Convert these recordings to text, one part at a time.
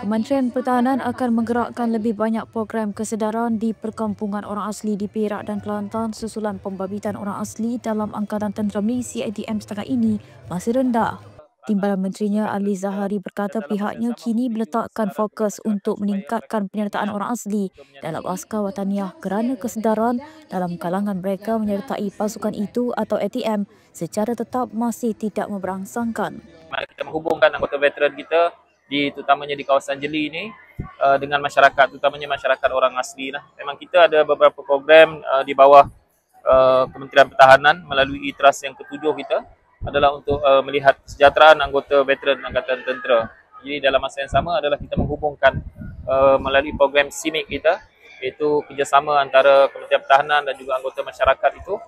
Kementerian Pertahanan akan menggerakkan lebih banyak program kesedaran di perkampungan orang asli di Perak dan Kelantan susulan pembabitan orang asli dalam Angkatan Tentera Malaysia ATM setakat ini masih rendah. Timbalan Menterinya Ali Zahari berkata pihaknya kini meletakkan fokus untuk meningkatkan penyertaan orang asli dalam askar wataniah kerana kesedaran dalam kalangan mereka menyertai pasukan itu atau ATM secara tetap masih tidak memberangsangkan. Kita menghubungkan anggota veteran kita terutamanya di kawasan Jeli ini dengan masyarakat, terutamanya masyarakat orang asli lah. Memang kita ada beberapa program di bawah Kementerian Pertahanan melalui ITRAS yang ketujuh kita adalah untuk melihat kesejahteraan anggota veteran Angkatan Tentera. Jadi dalam masa yang sama adalah kita menghubungkan melalui program CIMIC kita, iaitu kerjasama antara Kementerian Pertahanan dan juga anggota masyarakat itu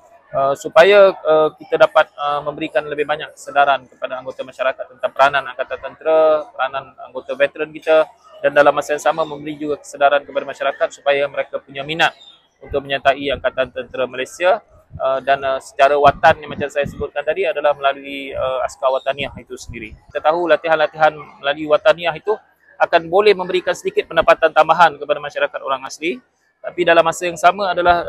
supaya kita dapat memberikan lebih banyak kesedaran kepada anggota masyarakat tentang peranan Angkatan Tentera, peranan anggota veteran kita, dan dalam masa yang sama memberi juga kesedaran kepada masyarakat supaya mereka punya minat untuk menyertai Angkatan Tentera Malaysia dan secara watan yang macam saya sebutkan tadi adalah melalui askar wataniah itu sendiri. Kita tahu latihan-latihan melalui wataniah itu akan boleh memberikan sedikit pendapatan tambahan kepada masyarakat orang asli, tapi dalam masa yang sama adalah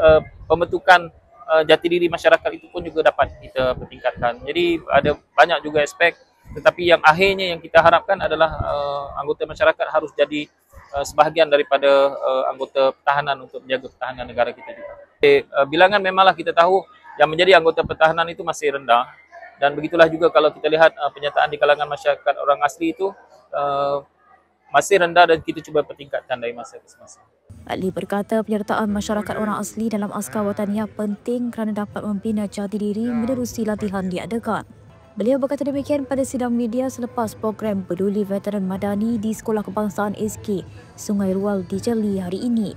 pembentukan jati diri masyarakat itu pun juga dapat kita pertingkatkan. Jadi ada banyak juga aspek, tetapi yang akhirnya yang kita harapkan adalah anggota masyarakat harus jadi sebahagian daripada anggota pertahanan untuk menjaga pertahanan negara kita juga. Bilangan memanglah kita tahu yang menjadi anggota pertahanan itu masih rendah, dan begitulah juga kalau kita lihat penyertaan di kalangan masyarakat orang asli itu masih rendah dan kita cuba pertingkatkan dari masa ke semasa. Ali berkata penyertaan masyarakat orang asli dalam askar wataniah penting kerana dapat membina jati diri menerusi latihan diadakan. Beliau berkata demikian pada sidang media selepas program Peduli Veteran Madani di Sekolah Kebangsaan SK Sungai Rual di Jeli hari ini.